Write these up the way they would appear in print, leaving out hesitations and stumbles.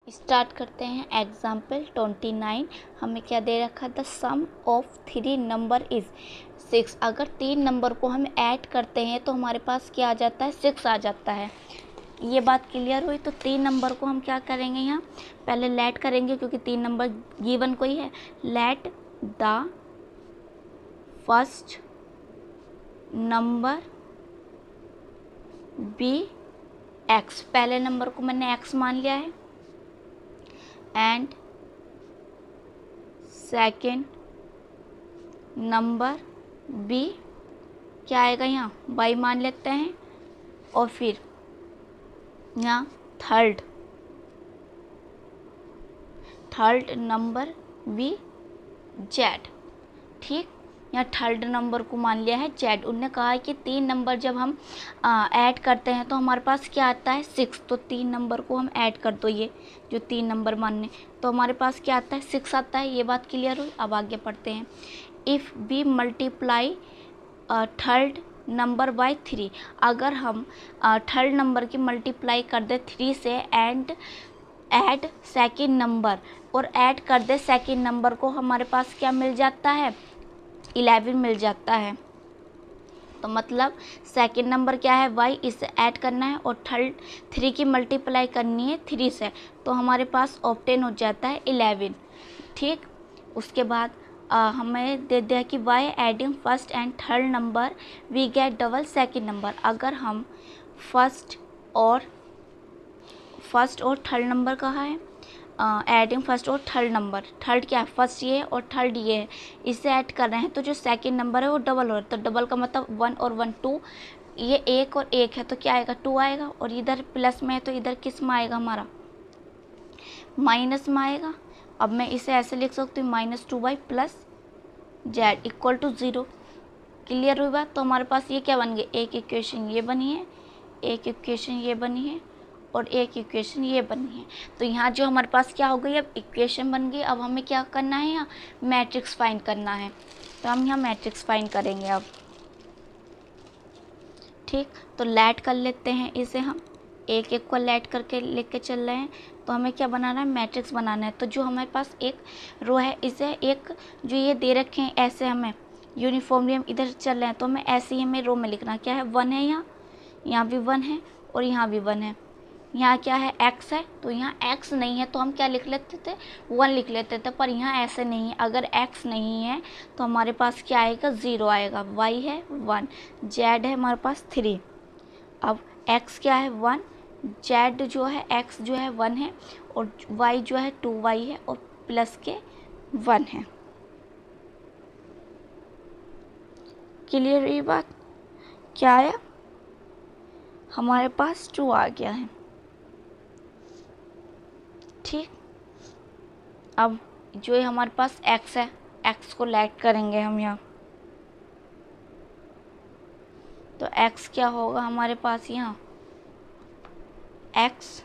Start करते हैं। Example 29 हमें क्या दे रखा है, the sum of 3 number is 6। अगर 3 नंबर को हम ऐड करते हैं तो हमारे पास क्या आ जाता है, 6 आ जाता है। ये बात क्लियर हुई। तो 3 नंबर को हम क्या करेंगे, यहाँ पहले लेट करेंगे क्योंकि 3 नंबर गिवन कोई है। Let the first number be x. पहले नंबर को मैंने एक्स मान लिया है। एंड सेकेंड नंबर बी क्या आएगा, यहाँ वाई मान लेते हैं। और फिर यहाँ थर्ड नंबर बी जेड। ठीक, यहाँ थर्ड नंबर को मान लिया है जेड। उनने कहा है कि 3 नंबर जब हम ऐड करते हैं तो हमारे पास क्या आता है, 6। तो 3 नंबर को हम ऐड कर दो, ये जो 3 नंबर मानने, तो हमारे पास क्या आता है, 6 आता है। ये बात क्लियर हुई। अब आगे पढ़ते हैं। If we multiply third number by 3, अगर हम थर्ड नंबर की मल्टीप्लाई कर दे 3 से एंड ऐड सेकेंड नंबर, और ऐड कर दे सेकेंड नंबर को, हमारे पास क्या मिल जाता है, 11 मिल जाता है। तो मतलब सेकेंड नंबर क्या है, वाई, इसे ऐड करना है और थर्ड 3 की मल्टीप्लाई करनी है 3 से, तो हमारे पास ऑब्टेन हो जाता है 11। ठीक, उसके बाद हमें दे दिया कि by adding first and third number we get double second number. अगर हम फर्स्ट और थर्ड नंबर कहा है, एडिंग फर्स्ट और थर्ड नंबर, थर्ड क्या है, फर्स्ट ये है और थर्ड ये है, इसे ऐड कर रहे हैं तो जो सेकंड नंबर है वो डबल हो रहा है। तो डबल का मतलब 1 और 1 2, ये 1 और 1 है तो क्या आएगा, 2 आएगा। और इधर प्लस में है तो इधर किस में आएगा, हमारा माइनस में आएगा। अब मैं इसे ऐसे लिख सकती हूँ, -2y plus z equal to 0। Clear हुई बात। तो हमारे पास ये क्या बन गई, एक इक्वेशन ये बनी है, एक इक्वेशन ये बनी है और एक इक्वेशन ये बनी है। तो यहाँ जो हमारे पास क्या हो गई, अब इक्वेशन बन गई। अब हमें क्या करना है, यहाँ मैट्रिक्स फाइंड करना है। तो हम यहाँ मैट्रिक्स फाइंड करेंगे अब। ठीक, तो लेट कर लेते हैं इसे, हम एक एक को लेट करके लेके चल रहे हैं। तो हमें क्या बनाना है, मैट्रिक्स बनाना है। तो जो हमारे पास एक रो है, इसे एक जो ये दे रखे हैं ऐसे हमें यूनिफॉर्मली हम इधर चल रहे हैं, तो हमें ऐसे ही हमें रो में लिखना क्या है, 1 है, यहाँ भी 1 है और यहाँ भी 1 है। यहाँ क्या है, x है, तो यहाँ x नहीं है तो हम क्या लिख लेते थे, 1 लिख लेते थे। पर यहाँ ऐसे नहीं है, अगर x नहीं है तो हमारे पास क्या आएगा, 0 आएगा। y है 1, z है हमारे पास 3। अब x क्या है 1, z जो है x जो है 1 है और y जो है 2y है और प्लस के 1 है। क्लियर ये बात। क्या आया, हमारे पास 2 आ गया है। ठीक, अब जो है हमारे पास x है, x को लेट करेंगे हम यहाँ। तो x क्या होगा हमारे पास, यहाँ x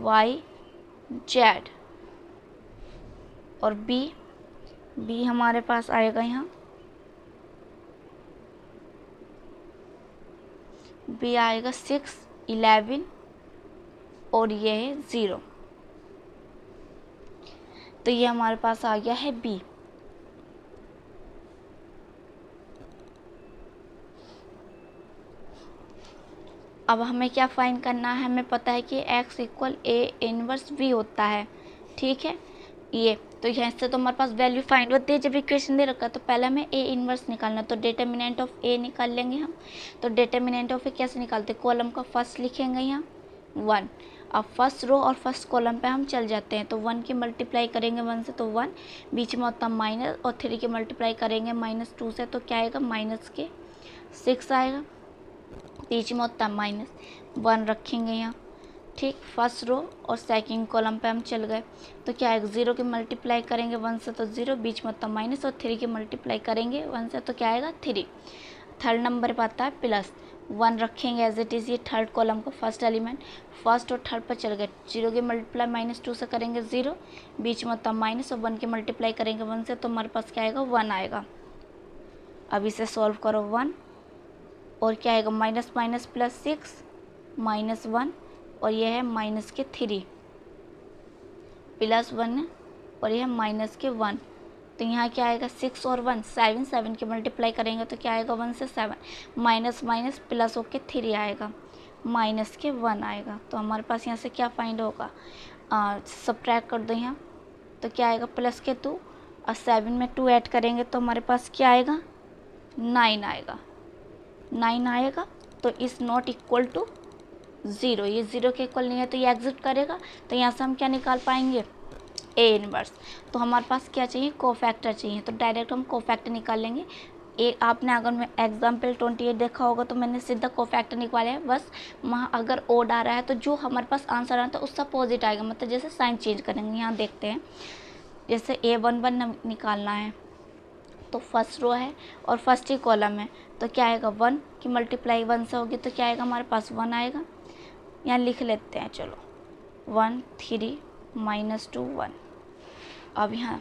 y z और b हमारे पास आएगा, यहाँ b आएगा 6 11 और ये है 0। तो ये हमारे पास आ गया है b। अब हमें क्या फाइंड करना है, हमें पता है कि x equal a inverse v होता है। ठीक है, ये तो यहाँ से तो हमारे पास वैल्यू फाइंड होती है जब इक्वेशन दे रखा है। तो पहले हमें a इनवर्स निकालना, तो डिटर्मिनेंट ऑफ a निकाल लेंगे हम। तो डिटर्मिनेंट ऑफ a कैसे निकालते, कॉलम का फर्स्ट लिखेंगे यहाँ 1। अब फर्स्ट रो और फर्स्ट कॉलम पे हम चल जाते हैं। तो 1 की मल्टीप्लाई करेंगे 1 से तो 1, बीच में होता माइनस, और 3 की मल्टीप्लाई करेंगे -2 से तो क्या आएगा, -6 आएगा, बीच में होता -1 रखेंगे यहाँ। ठीक, फर्स्ट रो और सेकंड कॉलम पे हम चल गए। तो क्या आएगा, 0 की मल्टीप्लाई करेंगे 1 से तो 0, बीच में होता माइनस, और 3 की मल्टीप्लाई करेंगे 1 से तो क्या आएगा 3। थर्ड नंबर पर आता है +1 रखेंगे एज इट इज़, ये थर्ड कॉलम का फर्स्ट एलिमेंट। फर्स्ट और थर्ड पर चल गए, 0 की मल्टीप्लाई -2 से करेंगे 0, बीच में होता माइनस, और 1 की मल्टीप्लाई करेंगे 1 से तो हमारे पास क्या आएगा, 1 आएगा। अब इसे सॉल्व करो, 1 और क्या आएगा, -6 -1 और ये है -3। +1 और यह -1, तो यहाँ क्या आएगा 6 और 1 7, 7 के मल्टीप्लाई करेंगे तो क्या आएगा 1 से 7, माइनस माइनस प्लस होके 3 आएगा, -1 आएगा। तो हमारे पास यहाँ से क्या फाइंड होगा, सब्ट्रैक्ट कर दो यहाँ, तो क्या आएगा +2 और 7 में 2 ऐड करेंगे तो हमारे पास क्या आएगा 9 आएगा, 9 आएगा। तो इज़ नॉट इक्वल टू 0, ये 0 के इक्वल नहीं है तो ये एग्जिट करेगा। तो यहाँ से हम क्या निकाल पाएंगे, ए इनवर्स। तो हमारे पास क्या चाहिए, कोफैक्टर चाहिए, तो डायरेक्ट हम कोफैक्टर निकाल लेंगे। आपने अगर मैं एग्जाम्पल 28 देखा होगा तो मैंने सीधा कोफैक्टर निकाला है, बस वहाँ अगर ओड आ रहा है तो जो हमारे पास आंसर आता है उसका अपोजिट आएगा, मतलब जैसे साइन चेंज करेंगे। यहाँ देखते हैं, जैसे A11 निकालना है तो फर्स्ट रो है और फर्स्ट ही कॉलम है, तो क्या आएगा 1 की मल्टीप्लाई 1 से होगी तो क्या आएगा हमारे पास 1 आएगा। यहाँ लिख लेते हैं, चलो 1 3 -2 1। अब यहाँ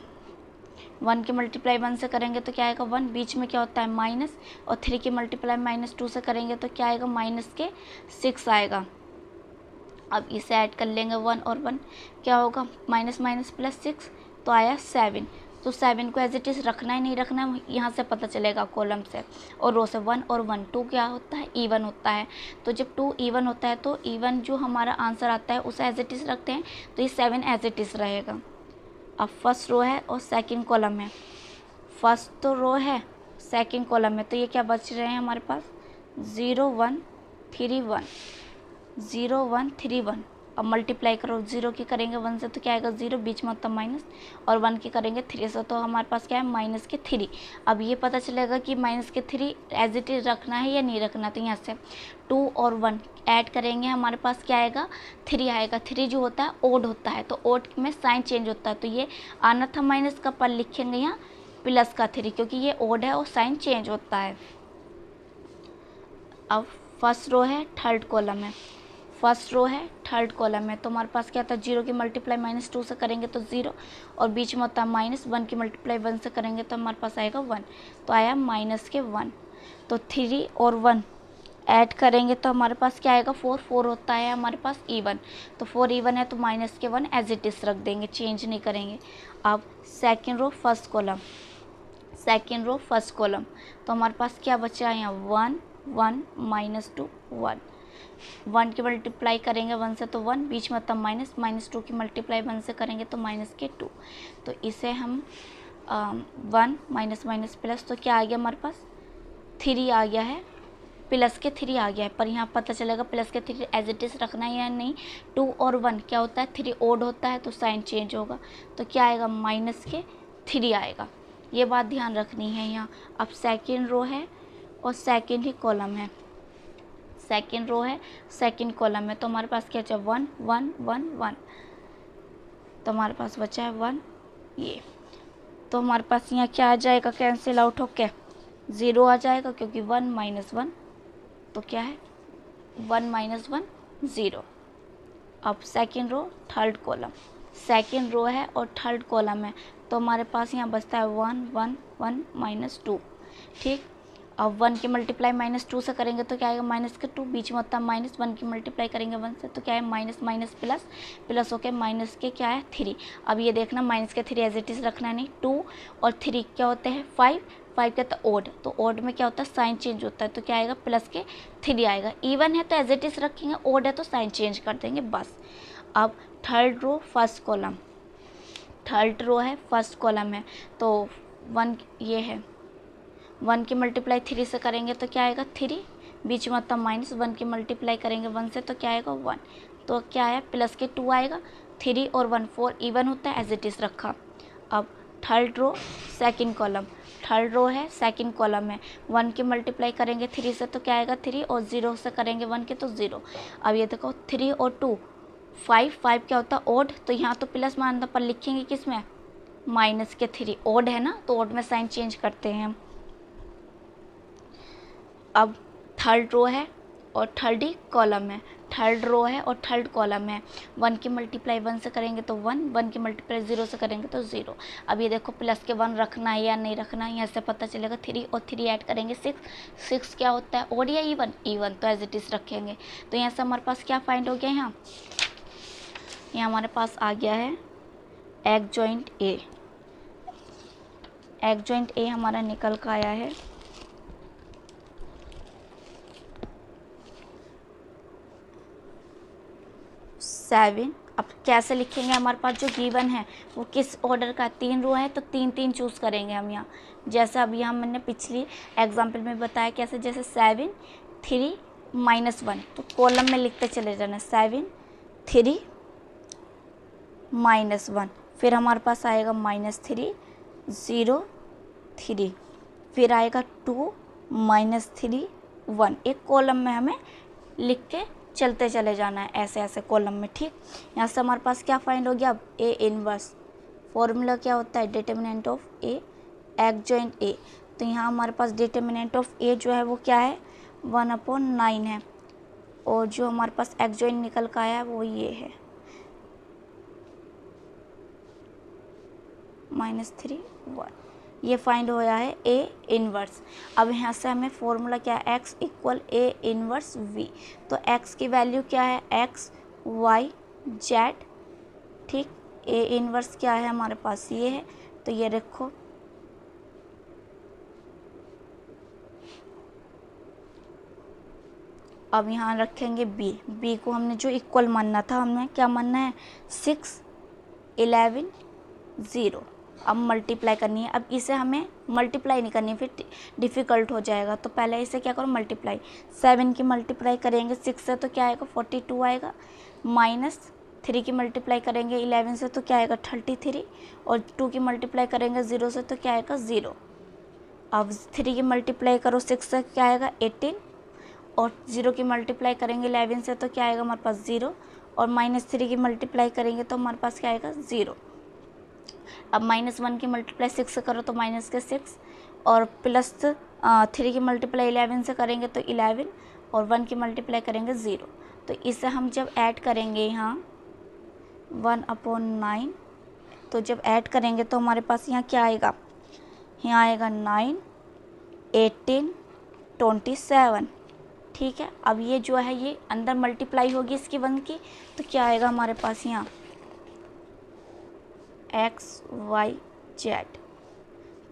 1 की मल्टीप्लाई 1 से करेंगे तो क्या आएगा 1, बीच में क्या होता है माइनस, और 3 की मल्टीप्लाई -2 से करेंगे तो क्या आएगा -6 आएगा। अब इसे ऐड कर लेंगे 1 और 1, क्या होगा माइनस माइनस +6, तो आया 7। तो 7 को एज इट इज़ रखना है नहीं रखना है, यहाँ से पता चलेगा कॉलम से और रो से। 1 और 1 2 क्या होता है, इवन होता है। तो जब 2 इवन होता है तो इवन जो हमारा आंसर आता है उसे एज इट इज़ रखते हैं, तो ये 7 एज इट इज़ रहेगा। अब फर्स्ट रो है और सेकंड कॉलम है, फर्स्ट तो रो है सेकंड कॉलम है, तो ये क्या बच रहे हैं हमारे पास 0 1 3 1, 0 1 3 1। अब मल्टीप्लाई करो, 0 की करेंगे 1 से तो क्या आएगा 0, बीच में होता माइनस, और 1 की करेंगे 3 से तो हमारे पास क्या है -3। अब ये पता चलेगा कि -3 एज इट इज़ रखना है या नहीं रखना। तो यहाँ से 2 और 1 ऐड करेंगे, हमारे पास क्या आएगा 3 आएगा। 3 जो होता है ओड होता है, तो ओड में साइन चेंज होता है, तो ये आना था माइनस का, पर लिखेंगे यहाँ प्लस का 3 क्योंकि ये ओड है और साइन चेंज होता है। अब फर्स्ट रो है थर्ड कॉलम है, फर्स्ट रो है थर्ड कॉलम है, तो हमारे पास क्या था 0 की मल्टीप्लाई -2 से करेंगे तो 0, और बीच में होता है -1 की मल्टीप्लाई 1 से करेंगे तो हमारे पास आएगा 1, तो आया -1। तो 3 और 1 ऐड करेंगे तो हमारे पास क्या आएगा 4, 4 होता है हमारे पास इवन, तो 4 इवन है तो -1 एज इट इज़ रख देंगे, चेंज नहीं करेंगे। अब second row first column, second row first column, तो हमारे पास क्या बचा है यहाँ 1 1 -2 1, 1 की मल्टीप्लाई करेंगे 1 से तो 1, बीच में तब -2 की मल्टीप्लाई 1 से करेंगे तो -2। तो इसे हम 1 माइनस प्लस, तो क्या आ गया हमारे पास 3 आ गया है, प्लस के 3 आ गया है, पर यहाँ पता चलेगा प्लस के 3 एज इट इज़ रखना है या नहीं। 2 और 1 क्या होता है 3 ओड होता है, तो साइन चेंज होगा, तो क्या आएगा -3 आएगा। ये बात ध्यान रखनी है यहाँ। अब सेकेंड रो है और सेकेंड ही कॉलम है, सेकेंड रो है सेकेंड कॉलम है, तो हमारे पास क्या बचा 1 1 1 1, तो हमारे पास बचा है 1 ये, तो हमारे पास यहाँ क्या आ जाएगा कैंसिल आउट होके 0 आ जाएगा, क्योंकि 1 -1 तो क्या है 1 -1 0। अब second row third column, second row है और थर्ड कॉलम है, तो हमारे पास यहाँ बचता है 1 1 1 -2, ठीक। अब 1 की मल्टीप्लाई -2 से करेंगे तो क्या आएगा -2, बीच में होता है -1 की मल्टीप्लाई करेंगे 1 से तो क्या है माइनस माइनस प्लस, प्लस होके माइनस के क्या है 3। अब ये देखना माइनस के 3 एज इट इज़ रखना नहीं। 2 और 3 क्या होते हैं 5, 5 क्या होता है ओड, तो ओड में क्या होता है साइन चेंज होता है, तो क्या आएगा प्लस के 3 आएगा। इवन है तो एज इट इज़ रखेंगे, ओड है तो साइन चेंज कर देंगे बस। अब third row first column, third row है फर्स्ट कॉलम है, तो 1 ये है 1 की मल्टीप्लाई 3 से करेंगे तो क्या आएगा 3, बीच में होता -1 की मल्टीप्लाई करेंगे 1 से तो क्या आएगा 1, तो क्या आया प्लस के 2 आएगा। 3 और 1 4 इवन होता है एज इट इज़ रखा। अब third row second column, third row है सेकंड कॉलम है, 1 की मल्टीप्लाई करेंगे 3 से तो क्या आएगा 3, और 0 से करेंगे 1 के तो 0। अब ये देखो 3 और 2 5, 5 क्या होता है ओड, तो यहाँ तो प्लस मानता पर लिखेंगे किस में माइनस के 3, ओड है ना तो ओड में साइन चेंज करते हैं हम। अब थर्ड रो है और थर्ड ही कॉलम है, थर्ड रो है और थर्ड कॉलम है, 1 की मल्टीप्लाई 1 से करेंगे तो 1, 1 की मल्टीप्लाई 0 से करेंगे तो 0। अब ये देखो प्लस के 1 रखना है या नहीं रखना है, यहाँ से पता चलेगा 3 और 3 ऐड करेंगे 6, 6 क्या होता है ओड या इवन, इवन तो एज इट इज़ रखेंगे। तो यहाँ से हमारे पास क्या फाइंड हो गया, यहाँ हमारे पास आ गया है एडजॉइंट ए, एडजॉइंट ए हमारा निकल का आया है 7। अब कैसे लिखेंगे, हमारे पास जो गिवन है वो किस ऑर्डर का, 3 रो है तो 3 3 चूज़ करेंगे हम यहाँ। जैसे अभी हम मैंने पिछली एग्जाम्पल में बताया कैसे, जैसे 7 3 -1, तो कॉलम में लिखते चले जाना 7 3 -1, फिर हमारे पास आएगा -3 0 3, फिर आएगा 2 -3 1। एक कॉलम में हमें लिख के चलते चले जाना है ऐसे ऐसे कॉलम में, ठीक। यहाँ से हमारे पास क्या फाइंड हो गया, अब ए इनवर्स। फॉर्मूला क्या होता है, determinant of A adjoint A. तो यहाँ हमारे पास डिटर्मिनेंट ऑफ ए जो है वो क्या है, 1/9 है, और जो हमारे पास एडजॉइंट निकल का आया है वो ये है -3 1। ये फाइंड होया है ए इनवर्स। अब यहाँ से हमें फॉर्मूला क्या है, x equal A inverse v। तो x की वैल्यू क्या है, x y z, ठीक। ए इनवर्स क्या है हमारे पास, ये है, तो ये रखो। अब यहाँ रखेंगे b को हमने जो इक्वल मानना था, हमें क्या मानना है 6 11 0। अब मल्टीप्लाई करनी है, अब इसे हमें मल्टीप्लाई नहीं करनी, फिर डिफ़िकल्ट हो जाएगा। तो पहले इसे क्या करो, मल्टीप्लाई। 7 की मल्टीप्लाई करेंगे 6 से तो क्या आएगा 42 आएगा, -3 की मल्टीप्लाई करेंगे 11 से तो क्या आएगा 33, और 2 की मल्टीप्लाई करेंगे 0 से तो क्या आएगा 0। अब 3 की मल्टीप्लाई करो 6 से क्या आएगा 18, और 0 की मल्टीप्लाई करेंगे 11 से तो क्या आएगा हमारे पास 0, और -3 की मल्टीप्लाई करेंगे तो हमारे पास क्या आएगा 0। अब -1 की मल्टीप्लाई 6 से करो तो -6, और +3 की मल्टीप्लाई 11 से करेंगे तो 11, और 1 की मल्टीप्लाई करेंगे 0। तो इसे हम जब ऐड करेंगे यहाँ 1/9, तो जब ऐड करेंगे तो हमारे पास यहाँ क्या आएगा, यहाँ आएगा 9 18 27, ठीक है। अब ये जो है ये अंदर मल्टीप्लाई होगी इसकी 1 की, तो क्या आएगा हमारे पास यहाँ x y z।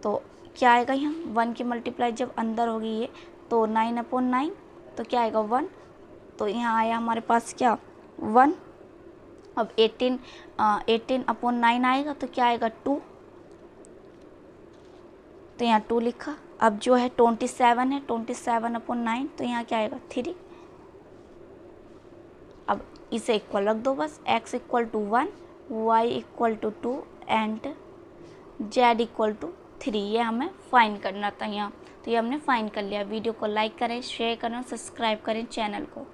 तो क्या आएगा यहाँ 1 की मल्टीप्लाई जब अंदर होगी ये, तो 9/9, तो क्या आएगा 1, तो यहाँ आया हमारे पास क्या 1। अब 18/9 आएगा तो क्या आएगा 2, तो यहाँ 2 लिखा। अब जो है 27 है, 27/9, तो यहाँ क्या आएगा 3। अब इसे इक्वल रख दो बस, x = 1 y = 2 एंड z = 3। ये हमें फाइंड करना था यहाँ, तो ये हमने फाइंड कर लिया। वीडियो को लाइक करें, शेयर करें, सब्सक्राइब करें चैनल को।